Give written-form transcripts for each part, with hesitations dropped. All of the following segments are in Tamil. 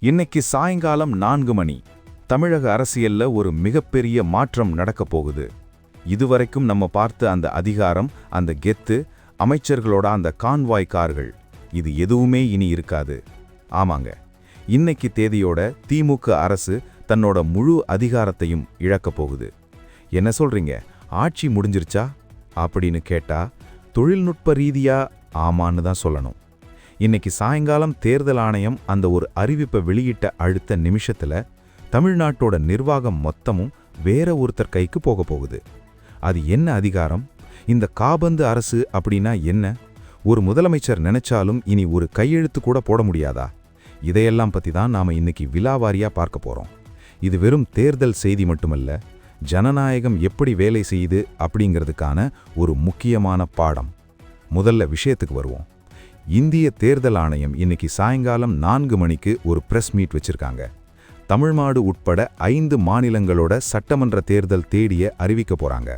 இன்னைக்கு சாயங்காலம் 4 மணி தமிழக அரசியல்ல ஒரு மிகப்பெரிய மாற்றம் நடக்கப் போகுது. இதுவரைக்கும் நம்ம பார்த்த அந்த அதிகாரம், அந்த கெத்து, அமைச்சர்களோட அந்த கான்வாய் கார்கள், இது எதுவுமே இனி இருக்காது. ஆமாங்க, இன்னைக்கு தேதியோட திமுக அரசு தன்னோட முழு அதிகாரத்தையும் இழக்கப் போகுது. என்ன சொல்றீங்க, ஆட்சி முடிஞ்சிருச்சா அப்படின்னு கேட்டா தொழில்நுட்ப ரீதியா ஆமான்னு தான் சொல்லணும். இன்னைக்கு சாயங்காலம் தேர்தல் ஆணையம் அந்த ஒரு அறிவிப்பை வெளியிட்ட அடுத்த நிமிஷத்துல தமிழ்நாட்டோட நிர்வாகம் மொத்தமும் வேற ஒருத்தர் கைக்கு போக போகுது. அது என்ன அதிகாரம்? இந்த காபந்து அரசு அப்படின்னா என்ன? ஒரு முதலமைச்சர் நினைச்சாலும் இனி ஒரு கையெழுத்து கூட போட முடியாதா? இதையெல்லாம் பத்தி தான் நாம இன்னைக்கு விலாவாரியா பார்க்க போறோம். இது வெறும் தேர்தல் செய்தி மட்டுமல்ல, ஜனநாயகம் எப்படி வேலை செய்யுது அப்படிங்கிறதுக்கான ஒரு முக்கியமான பாடம். முதல்ல விஷயத்துக்கு வருவோம். இந்திய தேர்தல் ஆணையம் இன்னைக்கு சாயங்காலம் 4 மணிக்கு ஒரு பிரஸ் மீட் வச்சிருக்காங்க. தமிழ்நாடு உட்பட 5 மாநிலங்களோட சட்டமன்ற தேர்தல் தேதியை அறிவிக்க போறாங்க.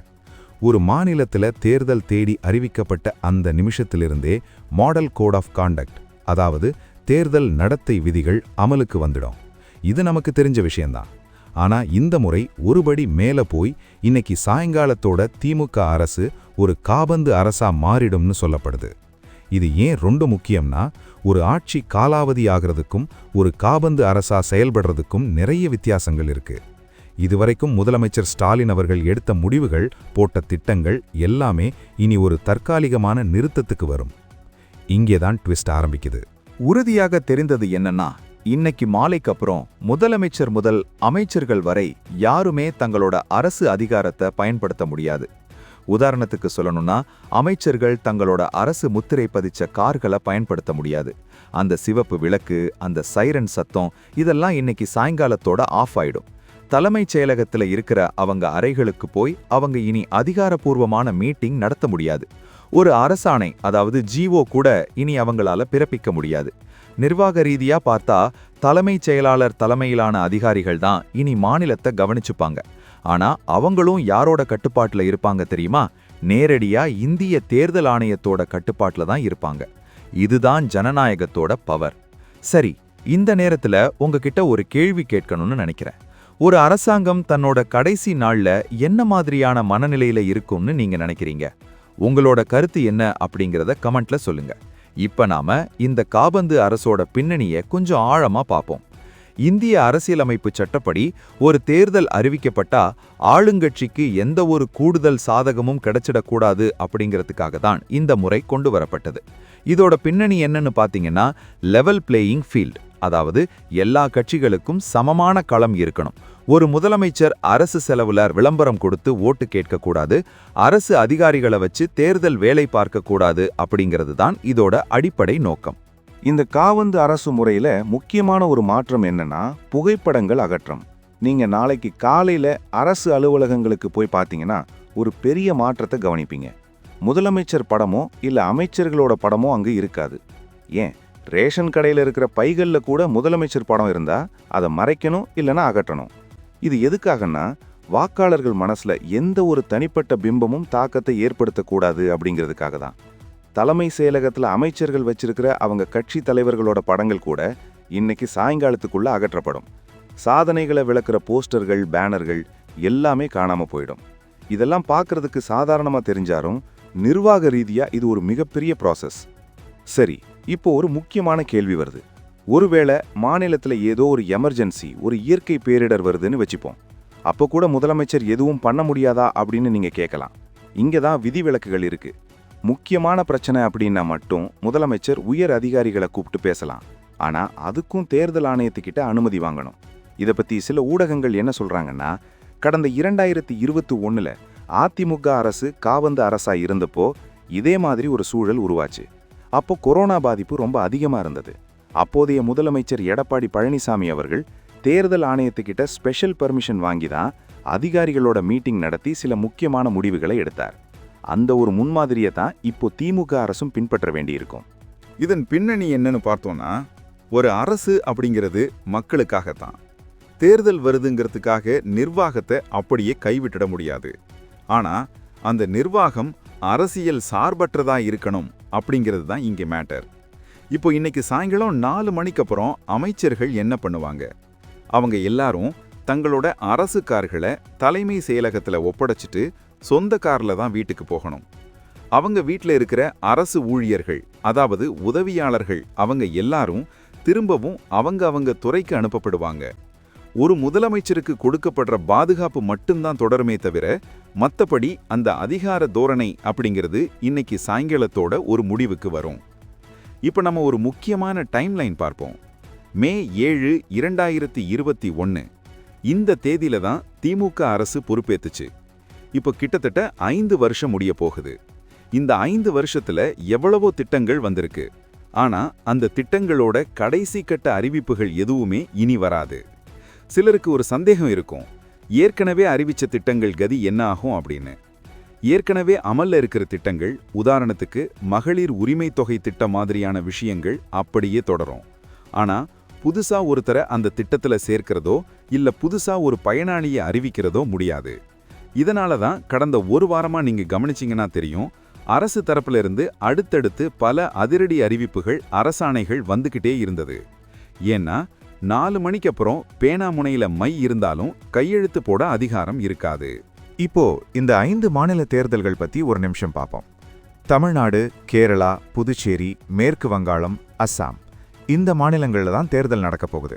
ஒரு மாநிலத்தில் தேர்தல் தேதி அறிவிக்கப்பட்ட அந்த நிமிஷத்திலிருந்தே மாடல் கோட் ஆஃப் காண்டக்ட், அதாவது தேர்தல் நடத்தை விதிகள் அமலுக்கு வந்துடும். இது நமக்கு தெரிஞ்ச விஷயம்தான். ஆனா இந்த முறை ஒருபடி மேல போய் இன்னைக்கு சாயங்காலத்தோட திமுக அரசு ஒரு காபந்து அரசா மாறிடும்னு சொல்லப்படுது. இது ஏன் ரொம்ப முக்கியம்னா, ஒரு ஆட்சி காலாவதி ஆகிறதுக்கும் ஒரு காபந்து அரசா செயல்படுறதுக்கும் நிறைய வித்தியாசங்கள் இருக்கு. இதுவரைக்கும் முதலமைச்சர் ஸ்டாலின் அவர்கள் எடுத்த முடிவுகள், போட்ட திட்டங்கள் எல்லாமே இனி ஒரு தற்காலிகமான நிறுத்தத்துக்கு வரும். இங்கேதான் ட்விஸ்ட் ஆரம்பிக்குது. உறுதியாக தெரிந்தது என்னன்னா, இன்னைக்கு மாலைக்கு அப்புறம் முதலமைச்சர் முதல் அமைச்சர்கள் வரை யாருமே தங்களோட அரசு அதிகாரத்தை பயன்படுத்த முடியாது. உதாரணத்துக்கு சொல்லணும்னா, அமைச்சர்கள் தங்களோட அரசு முத்திரை பதிச்ச கார்களை பயன்படுத்த முடியாது. அந்த சிவப்பு விளக்கு, அந்த சைரன் சத்தம், இதெல்லாம் இன்னைக்கு சாயங்காலத்தோட ஆஃப் ஆயிடும். தலைமைச் செயலகத்தில் இருக்கிற அவங்க அறைகளுக்கு போய் அவங்க இனி அதிகாரப்பூர்வமான மீட்டிங் நடத்த முடியாது. ஒரு அரசாணை, அதாவது ஜிஓ கூட இனி அவங்களால பிறப்பிக்க முடியாது. நிர்வாக ரீதியா பார்த்தா தலைமைச் செயலாளர் தலைமையிலான அதிகாரிகள் தான் இனி மாநிலத்தை கவனிச்சுப்பாங்க. ஆனா அவங்களும் யாரோட கட்டுப்பாட்டுல இருப்பாங்க தெரியுமா? நேரடியா இந்திய தேர்தல் ஆணையத்தோட கட்டுப்பாட்டுல தான் இருப்பாங்க. இதுதான் ஜனநாயகத்தோட பவர். சரி, இந்த நேரத்துல உங்ககிட்ட ஒரு கேள்வி கேட்கணும்னு நினைக்கிறேன். ஒரு அரசாங்கம் தன்னோட கடைசி நாள்ல என்ன மாதிரியான மனநிலையில இருக்கும்னு நீங்க நினைக்கிறீங்க? உங்களோட கருத்து என்ன அப்படிங்கறத கமெண்ட்ல சொல்லுங்க. இப்ப நாம இந்த காபந்து அரசோட பின்னணியை கொஞ்சம் ஆழமா பார்ப்போம். இந்திய அரசியலமைப்பு சட்டப்படி ஒரு தேர்தல் அறிவிக்கப்பட்டா ஆளுங்கட்சிக்கு எந்த ஒரு கூடுதல் சாதகமும் கிடைச்சிடக்கூடாது அப்படிங்கிறதுக்காக தான் இந்த முறை கொண்டு வரப்பட்டது. இதோட பின்னணி என்னன்னு பாத்தீங்கன்னா, லெவல் பிளேயிங் ஃபீல்ட், அதாவது எல்லா கட்சிகளுக்கும் சமமான களம் இருக்கணும். ஒரு முதலமைச்சர் அரசு செலவுல விளம்பரம் கொடுத்து ஓட்டு கேட்கக்கூடாது, அரசு அதிகாரிகளை வச்சு தேர்தல் வேலை பார்க்கக்கூடாது அப்படிங்கிறது தான் இதோட அடிப்படை நோக்கம். இந்த காபந்து அரசு முறையில முக்கியமான ஒரு மாற்றம் என்னன்னா, புகைப்படங்கள் அகற்றம். நீங்க நாளைக்கு காலையில அரசு அலுவலகங்களுக்கு போய் பார்த்தீங்கன்னா ஒரு பெரிய மாற்றத்தை கவனிப்பீங்க. முதலமைச்சர் படமோ இல்ல அமைச்சர்களோட படமோ அங்கு இருக்காது. ஏன், ரேஷன் கடையில் இருக்கிற பைகள்ல கூட முதலமைச்சர் படம் இருந்தா அதை மறைக்கணும் இல்லைன்னா அகற்றணும். இது எதுக்காகன்னா, வாக்காளர்கள் மனசுல எந்த ஒரு தனிப்பட்ட பிம்பமும் தாக்கத்தை ஏற்படுத்தக்கூடாது அப்படிங்கிறதுக்காக தான். தலைமை செயலகத்துல அமைச்சர்கள் வச்சிருக்கிற அவங்க கட்சி தலைவர்களோட படங்கள் கூட இன்னைக்கு சாயங்காலத்துக்குள்ள அகற்றப்படும். சாதனைகளை விளக்குற போஸ்டர்கள், பேனர்கள் எல்லாமே காணாம போயிடும். இதெல்லாம் பார்க்கறதுக்கு சாதாரணமா தெரிஞ்சாலும் நிர்வாக ரீதியா இது ஒரு மிகப்பெரிய ப்ராசஸ். சரி, இப்போ ஒரு முக்கியமான கேள்வி வருது. ஒருவேளை மாநிலத்துல ஏதோ ஒரு எமர்ஜென்சி, ஒரு இயற்கை பேரிடர் வருதுன்னு வச்சுப்போம். அப்போ கூட முதலமைச்சர் எதுவும் பண்ண முடியாதா அப்படின்னு நீங்க கேட்கலாம். இங்கதான் விதிவிலக்குகள் இருக்கு. முக்கியமான பிரச்சனை அப்படின்னா மட்டும் முதலமைச்சர் உயர் அதிகாரிகளை கூப்பிட்டு பேசலாம். ஆனா அதுக்கும் தேர்தல் ஆணையத்துக்கிட்ட அனுமதி வாங்கணும். இதை பத்தி சில ஊடகங்கள் என்ன சொல்றாங்கன்னா, கடந்த 2021 அதிமுக அரசு காபந்து அரசா இருந்தப்போ இதே மாதிரி ஒரு சூழல் உருவாச்சு. அப்போ கொரோனா பாதிப்பு ரொம்ப அதிகமா இருந்தது. அப்போதைய முதலமைச்சர் எடப்பாடி பழனிசாமி அவர்கள் தேர்தல் ஆணையத்துக்கிட்ட ஸ்பெஷல் பர்மிஷன் வாங்கி தான் அதிகாரிகளோட மீட்டிங் நடத்தி சில முக்கியமான முடிவுகளை எடுத்தார். அந்த ஒரு முன்மாதிரியை தான் இப்போ திமுக அரசும் பின்பற்ற வேண்டியிருக்கும். இதன் பின்னணி என்னன்னு பார்த்தோம்னா, ஒரு அரசு அப்படிங்கிறது மக்களுக்காகத்தான். தேர்தல் வருதுங்கிறதுக்காக நிர்வாகத்தை அப்படியே கைவிட்டுட முடியாது. ஆனா அந்த நிர்வாகம் அரசியல் சார்பற்றதா இருக்கணும் அப்படிங்கிறது தான் இங்கே மேட்டர். இப்போ இன்னைக்கு சாயங்காலம் 4 மணிக்கு அப்புறம் அமைச்சர்கள் என்ன பண்ணுவாங்க? அவங்க எல்லாரும் தங்களோட அரசு கார்களை தலைமை செயலகத்துல ஒப்படைச்சிட்டு சொந்த கார்ல தான் வீட்டுக்கு போகணும். அவங்க வீட்டில் இருக்கிற அரசு ஊழியர்கள், அதாவது உதவியாளர்கள், அவங்க எல்லாரும் திரும்பவும் அவங்க துறைக்கு அனுப்பப்படுவாங்க. ஒரு முதலமைச்சருக்கு கொடுக்கப்படுற பாதுகாப்பு மட்டும்தான் தொடருமே தவிர மத்தபடி அந்த அதிகார தோரணை அப்படிங்கிறது இன்னைக்கு சாயங்காலத்தோட ஒரு முடிவுக்கு வரும். இப்போ நம்ம ஒரு முக்கியமான டைம்லைன் பார்ப்போம். மே 7, 2021 இந்த தேதியில தான் திமுக அரசு பொறுப்பேத்துச்சு. இப்போ கிட்டத்தட்ட 5 வருஷம் முடிய போகுது. இந்த 5 வருஷத்துல எவ்வளவோ திட்டங்கள் வந்திருக்கு. ஆனா அந்த திட்டங்களோட கடைசி கட்ட அறிவிப்புகள் எதுவுமே இனி வராது. சிலருக்கு ஒரு சந்தேகம் இருக்கும், ஏற்கனவே அறிவிச்ச திட்டங்கள் கதி என்ன ஆகும் அப்படின்னு. ஏற்கனவே அமல்ல இருக்கிற திட்டங்கள், உதாரணத்துக்கு மகளிர் உரிமை தொகை திட்டம் மாதிரியான விஷயங்கள் அப்படியே தொடரும். ஆனா புதுசா ஒருத்தரை அந்த திட்டத்துல சேர்க்கிறதோ இல்ல புதுசா ஒரு பயனாளியை அறிவிக்கிறதோ முடியாது. இதனால தான் கடந்த ஒரு வாரமா நீங்க கவனிச்சிங்கன்னா தெரியும், அரசு தரப்புல இருந்து அடுத்தடுத்து பல அதிரடி அறிவிப்புகள், அரசாணைகள் வந்துகிட்டே இருந்தது. ஏன்னா 4 மணிக்கு அப்புறம் பேனா முனையில மை இருந்தாலும் கையெழுத்து போட அதிகாரம் இருக்காது. இப்போ இந்த 5 மாநில தேர்தல்கள் பத்தி ஒரு நிமிஷம் பார்ப்போம். தமிழ்நாடு, கேரளா, புதுச்சேரி, மேற்கு வங்காளம், அஸ்ஸாம் இந்த மாநிலங்கள்ல தான் தேர்தல் நடக்க போகுது.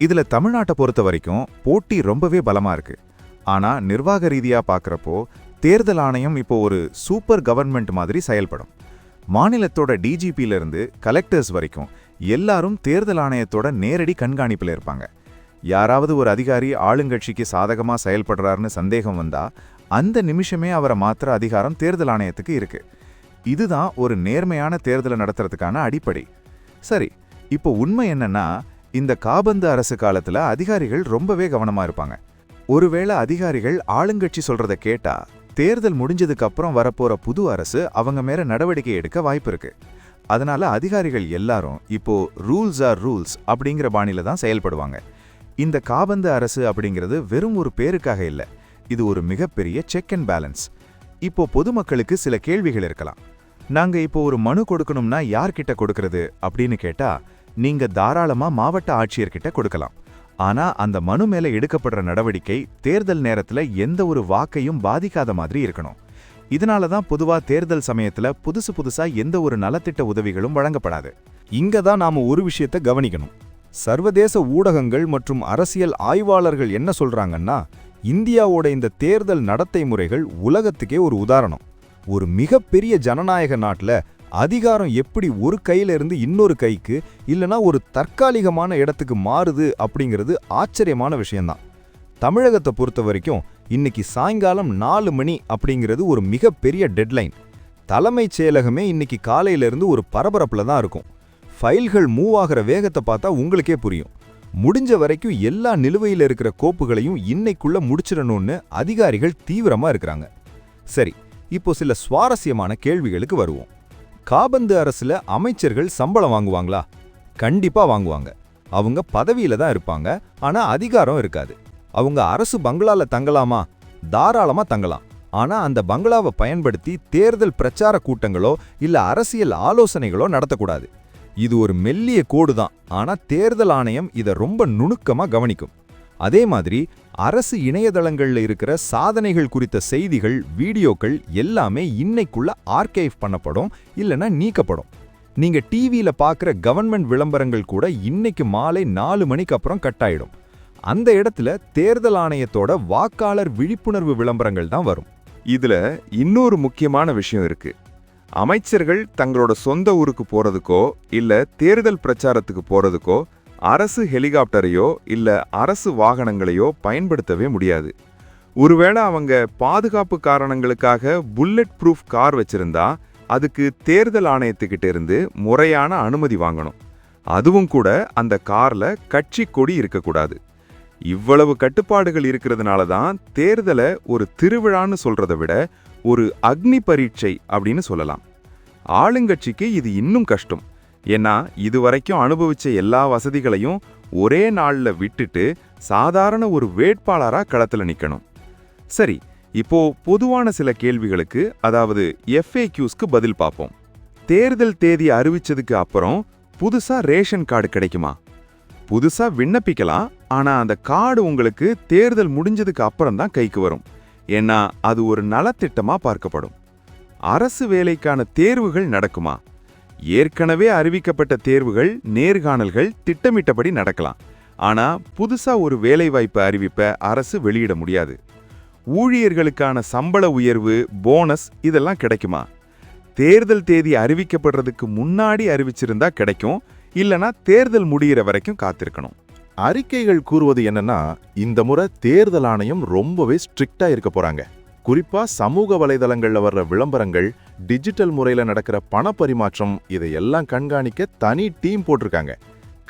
இதுல தமிழ்நாட்டை பொறுத்த வரைக்கும் போட்டி ரொம்பவே பலமா இருக்கு. ஆனா நிர்வாக ரீதியா பார்க்கறப்போ தேர்தல் ஆணையம் இப்போ ஒரு சூப்பர் கவர்மெண்ட் மாதிரி செயல்படும். மாநிலத்தோட டிஜிபில இருந்து கலெக்டர்ஸ் வரைக்கும் எல்லாரும் தேர்தல் ஆணையத்தோட நேரடி கண்காணிப்புல இருப்பாங்க. யாராவது ஒரு அதிகாரி ஆளுங்கட்சிக்கு சாதகமா செயல்படுறாருன்னு சந்தேகம் வந்தா அந்த நிமிஷமே அவரை மாத்திர அதிகாரம் தேர்தல் ஆணையத்துக்கு இருக்கு. இதுதான் ஒரு நேர்மையான தேர்தலை நடத்துறதுக்கான அடிப்படை. சரி, இப்போ உண்மை என்னன்னா, இந்த காபந்து அரசு காலத்துல அதிகாரிகள் ரொம்பவே கவனமா இருப்பாங்க. ஒருவேளை அதிகாரிகள் ஆளுங்கட்சி சொல்றத கேட்டா தேர்தல் முடிஞ்சதுக்கு அப்புறம் வரப்போற புது அரசு அவங்க மேல நடவடிக்கை எடுக்க வாய்ப்பு இருக்கு. அதனால அதிகாரிகள் எல்லாரும் இப்போ ரூல்ஸ் ஆர் ரூல்ஸ் அப்படிங்கிற பாணியில தான் செயல்படுவாங்க. இந்த காபந்து அரசு அப்படிங்கிறது வெறும் ஒரு பேருக்காக இல்ல, இது ஒரு மிகப்பெரிய செக் அண்ட் பேலன்ஸ். இப்போ பொதுமக்களுக்கு சில கேள்விகள் இருக்கலாம். நாங்க இப்போ ஒரு மனு கொடுக்கணும்னா யார்கிட்ட கொடுக்கறது அப்படின்னு கேட்டா, நீங்க தாராளமா மாவட்ட ஆட்சியர்கிட்ட கொடுக்கலாம். ஆனா அந்த மனு மேல எடுக்கப்படுற நடவடிக்கை தேர்தல் நேரத்துல எந்த ஒரு வாக்கையும் பாதிக்காத மாதிரி இருக்கணும். இதனால தான் பொதுவா தேர்தல் சமயத்துல புதுசா எந்த ஒரு நலத்திட்ட உதவிகளும் வழங்கப்படாது. இங்க தான் நாம ஒரு விஷயத்தை கவனிக்கணும். சர்வதேச ஊடகங்கள் மற்றும் அரசியல் ஆய்வாளர்கள் என்ன சொல்றாங்கன்னா, இந்தியாவோட இந்த தேர்தல் நடத்தை முறைகள் உலகத்துக்கே ஒரு உதாரணம். ஒரு மிகப்பெரிய ஜனநாயக நாட்டுல அதிகாரம் எப்படி ஒரு கையில இருந்து இன்னொரு கைக்கு இல்லனா ஒரு தற்காலிகமான இடத்துக்கு மாறுது அப்படிங்கிறது ஆச்சரியமான விஷயம்தான். தமிழகத்தை பொறுத்த வரைக்கும் இன்னைக்கு சாயங்காலம் 4 மணி அப்படிங்கிறது ஒரு மிகப்பெரிய டெட்லைன். தலைமைச் செயலகமே இன்னைக்கு காலையில இருந்து ஒரு பரபரப்புல தான் இருக்கும். ஃபைல்கள் மூவ் ஆகிற வேகத்தை பார்த்தா உங்களுக்கே புரியும். முடிஞ்ச வரைக்கும் எல்லா நிலுவையில் இருக்கிற கோப்புகளையும் இன்னைக்குள்ள முடிச்சிடணும்னு அதிகாரிகள் தீவிரமா இருக்கிறாங்க. சரி, இப்போ சில சுவாரஸ்யமான கேள்விகளுக்கு வருவோம். காபந்து அரசுல அமைச்சர்கள் சம்பளம் வாங்குவாங்களா? கண்டிப்பா வாங்குவாங்க. அவங்க பதவியில தான் இருப்பாங்க, ஆனா அதிகாரம் இருக்காது. அவங்க அரசு பங்களால தங்கலாமா? தாராளமா தங்கலாம். ஆனா அந்த பங்களாவை பயன்படுத்தி தேர்தல் பிரச்சார கூட்டங்களோ இல்ல அரசியல் ஆலோசனைகளோ நடத்தக்கூடாது. இது ஒரு மெல்லிய கோடு தான், ஆனா தேர்தல் ஆணையம் இதை ரொம்ப நுணுக்கமா கவனிக்கும். அதே மாதிரி அரசு இணையதளங்கள்ல இருக்கிற சாதனைகள் குறித்த செய்திகள், வீடியோக்கள் எல்லாமே இன்னைக்குள்ள ஆர்கைவ் பண்ணப்படும் இல்லனா நீக்கப்படும். நீங்க டிவியில பார்க்குற கவர்மெண்ட் விளம்பரங்கள் கூட இன்னைக்கு மாலை 4 மணிக்கு அப்புறம் கட் ஆயிடும். அந்த இடத்துல தேர்தல் ஆணையத்தோட வாக்காளர் விழிப்புணர்வு விளம்பரங்கள் தான் வரும். இதுல இன்னொரு முக்கியமான விஷயம் இருக்கு. அமைச்சர்கள் தங்களோட சொந்த ஊருக்கு போறதுக்கோ இல்ல தேர்தல் பிரச்சாரத்துக்கு போறதுக்கோ அரசு ஹெலிகாப்டரையோ இல்ல அரசு வாகனங்களையோ பயன்படுத்தவே முடியாது. ஒருவேளை அவங்க பாதுகாப்பு காரணங்களுக்காக புல்லட் ப்ரூஃப் கார் வச்சிருந்தா அதுக்கு தேர்தல் ஆணையத்துக்கிட்ட இருந்து முறையான அனுமதி வாங்கணும். அதுவும் கூட அந்த கார்ல கட்சி கொடி இருக்கக்கூடாது. இவ்வளவு கட்டுப்பாடுகள் இருக்கிறதுனால தான் தேர்தலை ஒரு திருவிழான்னு சொல்றதை விட ஒரு அக்னி பரீட்சை அப்படின்னு சொல்லலாம். ஆளுங்கட்சிக்கு இது இன்னும் கஷ்டம். ஏன்னா இதுவரைக்கும் அனுபவிச்ச எல்லா வசதிகளையும் ஒரே நாள்ல விட்டுட்டு சாதாரண ஒரு வேட்பாளரா களத்துல நிக்கணும். சரி, இப்போ பொதுவான சில கேள்விகளுக்கு, அதாவது FAQஸ்க்கு பதில் பார்ப்போம். தேர்தல் தேதி அறிவிச்சதுக்கு அப்புறம் புதுசா ரேஷன் கார்டு கிடைக்குமா? புதுசா விண்ணப்பிக்கலாம், ஆனா அந்த கார்டு உங்களுக்கு தேர்தல் முடிஞ்சதுக்கு அப்புறம் தான் கைக்கு வரும். ஏன்னா அது ஒரு நலத்திட்டமா பார்க்கப்படும். அரசு வேலைக்கான தேர்வுகள் நடக்குமா? ஏற்கனவே அறிவிக்கப்பட்ட தேர்வுகள், நேர்காணல்கள் திட்டமிட்டபடி நடக்கலாம். ஆனா புதுசா ஒரு வேலைவாய்ப்பு அறிவிப்பை அரசு வெளியிட முடியாது. ஊழியர்களுக்கான சம்பள உயர்வு, போனஸ் இதெல்லாம் கிடைக்குமா? தேர்தல் தேதி அறிவிக்கப்படுறதுக்கு முன்னாடி அறிவிச்சிருந்தா கிடைக்கும், இல்லனா தேர்தல் முடியிற வரைக்கும் காத்திருக்கணும். அறிக்கைகள் கூறுவது என்னன்னா, இந்த முறை தேர்தல் ஆணையம் ரொம்பவே ஸ்ட்ரிக்டா இருக்க போறாங்க. குறிப்பா சமூக வலைதளங்கள்ல வர்ற விளம்பரங்கள், டிஜிட்டல் முறையில நடக்கிற பணப்பரிமாற்றம் இதையெல்லாம் கண்காணிக்க தனி டீம் போட்டிருக்காங்க.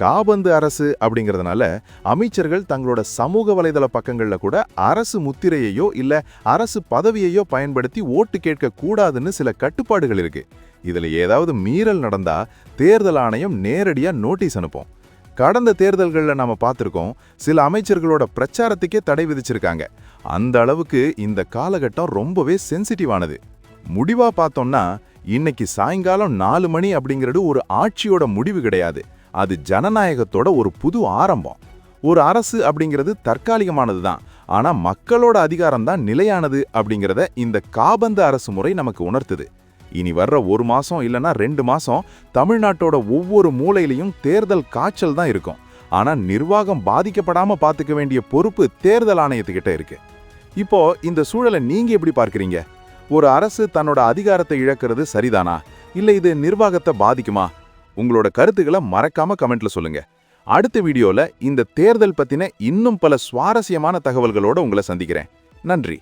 காபந்து அரசு அப்படிங்கறதுனால அமைச்சர்கள் தங்களோட சமூக வலைதள பக்கங்கள்ல கூட அரசு முத்திரையையோ இல்ல அரசு பதவியையோ பயன்படுத்தி ஓட்டு கேட்க கூடாதுன்னு சில கட்டுப்பாடுகள் இருக்கு. இதுல ஏதாவது மீறல் நடந்தா தேர்தல் ஆணையம் நேரடியா நோட்டீஸ் அனுப்பும். கடந்த தேர்தல்கள்ல நாம பார்த்திருக்கோம், சில அமைச்சர்களோட பிரச்சாரத்துக்கே தடை விதிச்சிருக்காங்க. அந்த அளவுக்கு இந்த காலகட்டம் ரொம்பவே சென்சிட்டிவானது. முடிவா பார்த்தோம்னா, இன்னைக்கு சாயங்காலம் 4 மணி அப்படிங்கிறது ஒரு ஆட்சியோட முடிவு கிடையாது. அது ஜனநாயகத்தோட ஒரு புது ஆரம்பம். ஒரு அரசு அப்படிங்கிறது தற்காலிகமானது தான், ஆனா மக்களோட அதிகாரம் தான் நிலையானது அப்படிங்கிறத இந்த காபந்து அரசு முறை நமக்கு உணர்த்துது. இனி வர்ற 1 மாசம் இல்லனா 2 மாசம் தமிழ்நாட்டோட ஒவ்வொரு மூலையிலையும் தேர்தல் காய்ச்சல் தான் இருக்கும். ஆனா நிர்வாகம் பாதிக்கப்படாம பார்த்துக்க வேண்டிய பொறுப்பு தேர்தல் ஆணையத்துக்கிட்ட இருக்கு. இப்போ இந்த சூழலை நீங்க எப்படி பார்க்கறீங்க? ஒரு அரசு தன்னோட அதிகாரத்தை இழக்கிறது சரிதானா, இல்ல இது நிர்வாகத்தை பாதிக்குமா? உங்களோட கருத்துக்களை மறக்காம கமெண்ட்ல சொல்லுங்க. அடுத்த வீடியோல இந்த தேர்தல் பத்தின இன்னும் பல சுவாரஸ்யமான தகவல்களோட உங்களை சந்திக்கிறேன். நன்றி.